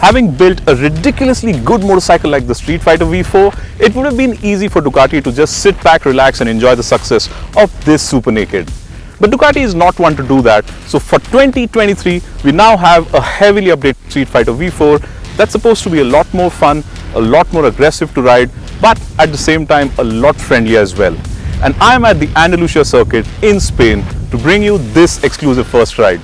Having built a ridiculously good motorcycle like the Streetfighter V4, it would have been easy for Ducati to just sit back, relax and enjoy the success of this super naked. But Ducati is not one to do that, so for 2023 we now have a heavily updated Streetfighter V4 that's supposed to be a lot more fun, a lot more aggressive to ride, but at the same time a lot friendlier as well. And I am at the Andalucia circuit in Spain to bring you this exclusive first ride.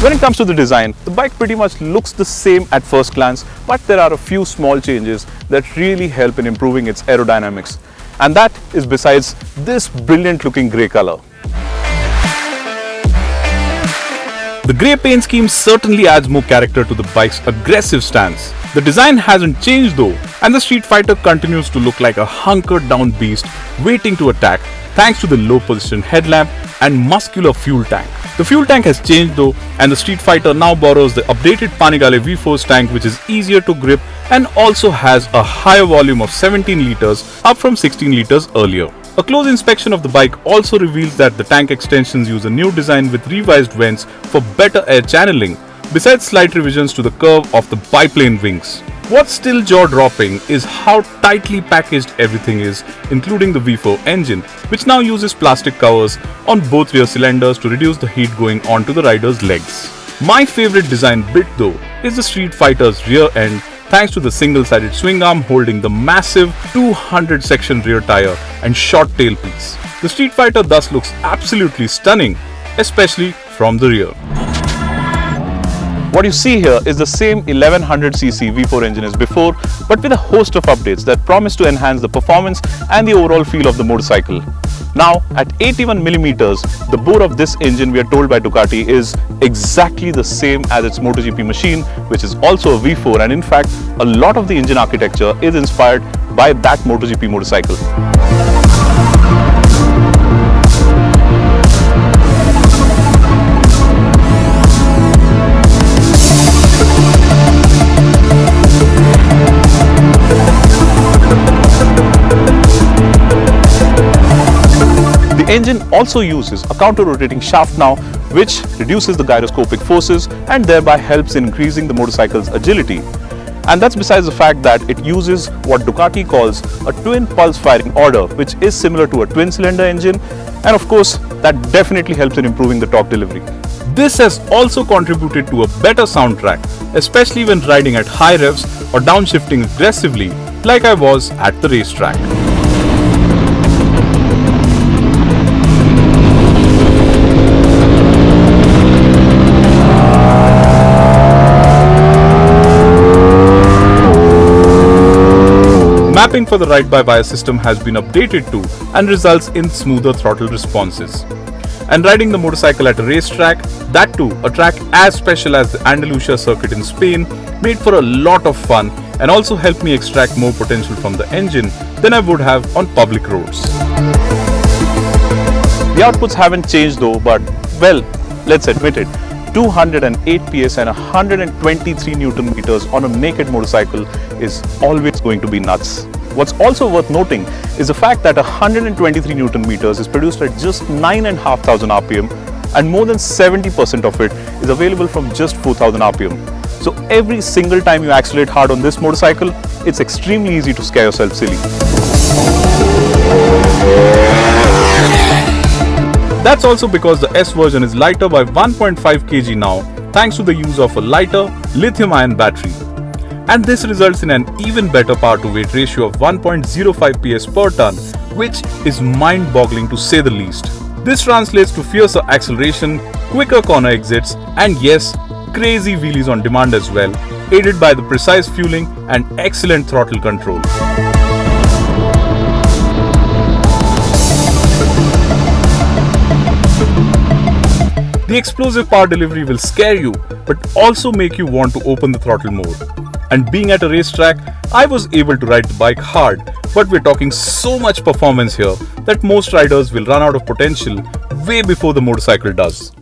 When it comes to the design, the bike pretty much looks the same at first glance, but there are a few small changes that really help in improving its aerodynamics. And that is besides this brilliant looking grey color. The grey paint scheme certainly adds more character to the bike's aggressive stance. The design hasn't changed though, and the Streetfighter continues to look like a hunkered down beast waiting to attack thanks to the low position headlamp and muscular fuel tank. The fuel tank has changed though, and the Streetfighter now borrows the updated Panigale V4's tank, which is easier to grip and also has a higher volume of 17 litres up from 16 litres earlier. A close inspection of the bike also reveals that the tank extensions use a new design with revised vents for better air channeling, besides slight revisions to the curve of the biplane wings. What's still jaw-dropping is how tightly packaged everything is, including the V4 engine, which now uses plastic covers on both rear cylinders to reduce the heat going onto the rider's legs. My favorite design bit though is the Streetfighter's rear end, thanks to the single-sided swing arm holding the massive 200 section rear tire and short tailpiece. The Streetfighter thus looks absolutely stunning, especially from the rear. What you see here is the same 1100cc V4 engine as before, but with a host of updates that promise to enhance the performance and the overall feel of the motorcycle. Now, at 81mm, the bore of this engine, we are told by Ducati, is exactly the same as its MotoGP machine, which is also a V4, and in fact, a lot of the engine architecture is inspired by that MotoGP motorcycle. The engine also uses a counter-rotating shaft now, which reduces the gyroscopic forces and thereby helps in increasing the motorcycle's agility. And that's besides the fact that it uses what Ducati calls a twin pulse firing order, which is similar to a twin-cylinder engine, and of course that definitely helps in improving the torque delivery. This has also contributed to a better soundtrack, especially when riding at high revs or downshifting aggressively like I was at the racetrack. Mapping for the ride-by-wire system has been updated too and results in smoother throttle responses. And riding the motorcycle at a racetrack, that too a track as special as the Andalucia circuit in Spain, made for a lot of fun and also helped me extract more potential from the engine than I would have on public roads. The outputs haven't changed though, but well, let's admit it. 208 PS and 123 Newton meters on a naked motorcycle is always going to be nuts. What's also worth noting is the fact that 123 Newton meters is produced at just 9,500 RPM and more than 70% of it is available from just 4,000 RPM. So every single time you accelerate hard on this motorcycle, it's extremely easy to scare yourself silly. That's also because the S version is lighter by 1.5 kg now, thanks to the use of a lighter lithium-ion battery. And this results in an even better power-to-weight ratio of 1.05 PS per ton, which is mind-boggling to say the least. This translates to fiercer acceleration, quicker corner exits, and yes, crazy wheelies on demand as well, aided by the precise fueling and excellent throttle control. The explosive power delivery will scare you, but also make you want to open the throttle more. And being at a racetrack, I was able to ride the bike hard, but we're talking so much performance here that most riders will run out of potential way before the motorcycle does.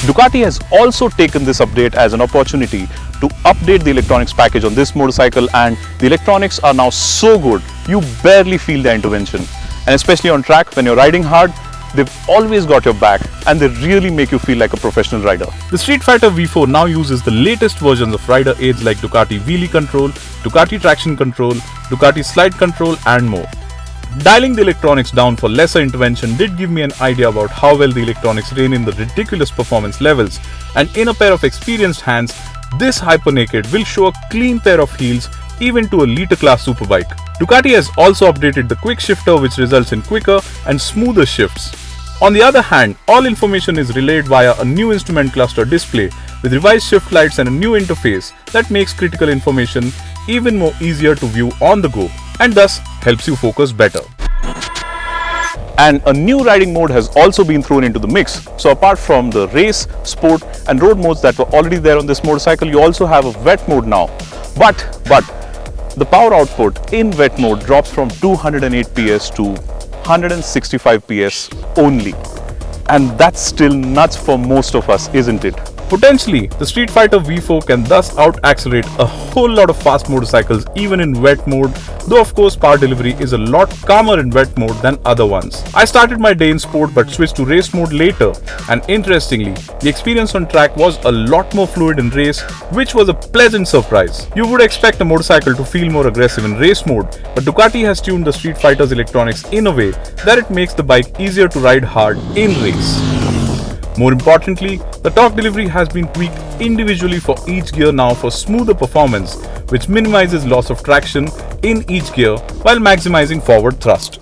Ducati has also taken this update as an opportunity to update the electronics package on this motorcycle, and the electronics are now so good you barely feel the intervention. And especially on track when you're riding hard, they've always got your back and they really make you feel like a professional rider. The Streetfighter V4 now uses the latest versions of rider aids like Ducati wheelie control, Ducati traction control, Ducati slide control and more. Dialing the electronics down for lesser intervention did give me an idea about how well the electronics reign in the ridiculous performance levels, and in a pair of experienced hands, this hypernaked will show a clean pair of heels even to a liter class superbike. Ducati has also updated the quick shifter, which results in quicker and smoother shifts. On the other hand, all information is relayed via a new instrument cluster display with revised shift lights and a new interface that makes critical information even more easier to view on the go and thus helps you focus better. And a new riding mode has also been thrown into the mix. So apart from the race, sport and road modes that were already there on this motorcycle, you also have a wet mode now. But the power output in wet mode drops from 208 PS to 165 PS only. And that's still nuts for most of us, isn't it? Potentially, the Streetfighter V4 can thus out-accelerate a whole lot of fast motorcycles even in wet mode, though of course power delivery is a lot calmer in wet mode than other ones. I started my day in sport but switched to race mode later, and interestingly, the experience on track was a lot more fluid in race, which was a pleasant surprise. You would expect a motorcycle to feel more aggressive in race mode, but Ducati has tuned the Streetfighter's electronics in a way that it makes the bike easier to ride hard in race. More importantly, the torque delivery has been tweaked individually for each gear now for smoother performance, which minimizes loss of traction in each gear while maximizing forward thrust.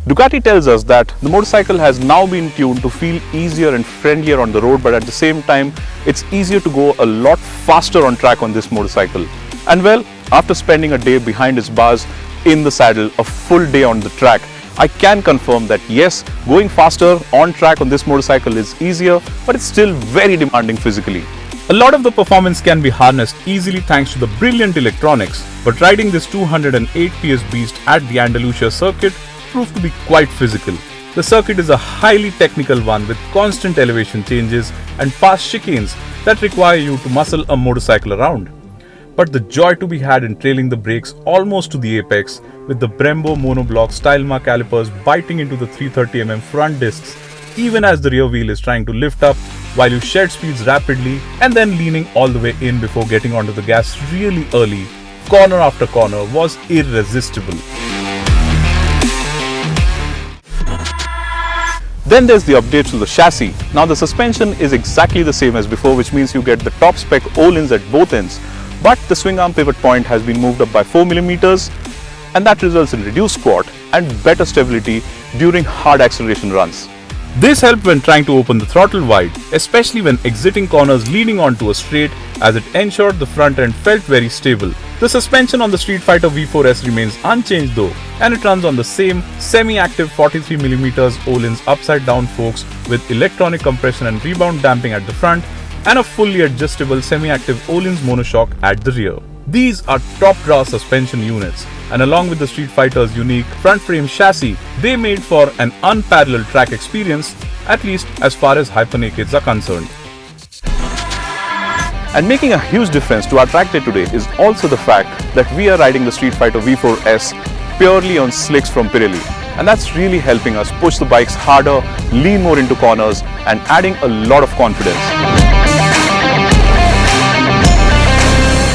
Ducati tells us that the motorcycle has now been tuned to feel easier and friendlier on the road, but at the same time, it's easier to go a lot faster on track on this motorcycle. And well, after spending a day behind its bars in the saddle, a full day on the track, I can confirm that yes, going faster on track on this motorcycle is easier, but it's still very demanding physically. A lot of the performance can be harnessed easily thanks to the brilliant electronics, but riding this 208 PS beast at the Andalucia circuit proved to be quite physical. The circuit is a highly technical one with constant elevation changes and fast chicanes that require you to muscle a motorcycle around. But the joy to be had in trailing the brakes almost to the apex with the Brembo monoblock Stylema calipers biting into the 330mm front discs even as the rear wheel is trying to lift up while you shed speeds rapidly and then leaning all the way in before getting onto the gas really early, corner after corner, was irresistible. Then there's the updates to the chassis. Now the suspension is exactly the same as before, which means you get the top spec O-lins at both ends. But the swing arm pivot point has been moved up by 4mm, and that results in reduced squat and better stability during hard acceleration runs. This helped when trying to open the throttle wide, especially when exiting corners leading onto a straight, as it ensured the front end felt very stable. The suspension on the Streetfighter V4 S remains unchanged though, and it runs on the same semi-active 43mm O-lins upside down forks with electronic compression and rebound damping at the front, and a fully adjustable semi-active O-lins monoshock at the rear. These are top-draw suspension units, and along with the Streetfighter's unique front frame chassis, they made for an unparalleled track experience, at least as far as hypernakeds are concerned. And making a huge difference to our track day today is also the fact that we are riding the Streetfighter V4 S purely on slicks from Pirelli. And that's really helping us push the bikes harder, lean more into corners, and adding a lot of confidence.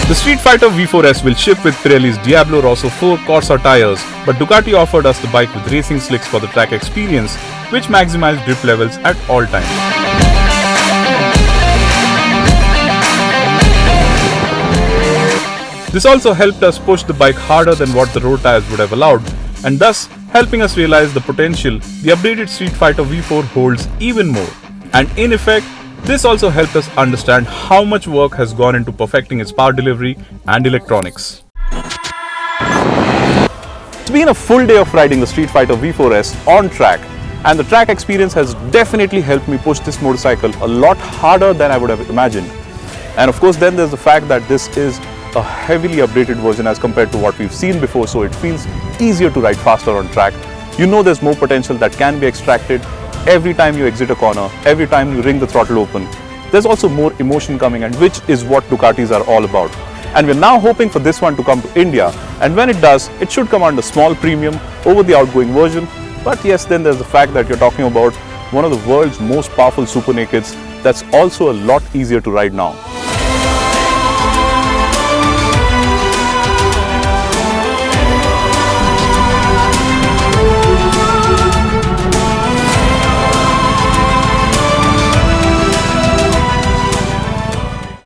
The Streetfighter V4 S will ship with Pirelli's Diablo Rosso 4 Corsa tires, but Ducati offered us the bike with racing slicks for the track experience, which maximize grip levels at all times. This also helped us push the bike harder than what the road tires would have allowed, and thus helping us realize the potential the updated Streetfighter V4 holds even more. And in effect, this also helped us understand how much work has gone into perfecting its power delivery and electronics. It's been a full day of riding the Streetfighter V4 S on track, and the track experience has definitely helped me push this motorcycle a lot harder than I would have imagined. And of course, then there's the fact that this is a heavily updated version as compared to what we've seen before, so it feels easier to ride faster on track. You know there's more potential that can be extracted every time you exit a corner, every time you ring the throttle open. there's also more emotion coming, and which is what Ducatis are all about. And we're now hoping for this one to come to India, and when it does, it should command a small premium over the outgoing version. But yes, then there's the fact that you're talking about one of the world's most powerful super nakeds that's also a lot easier to ride now.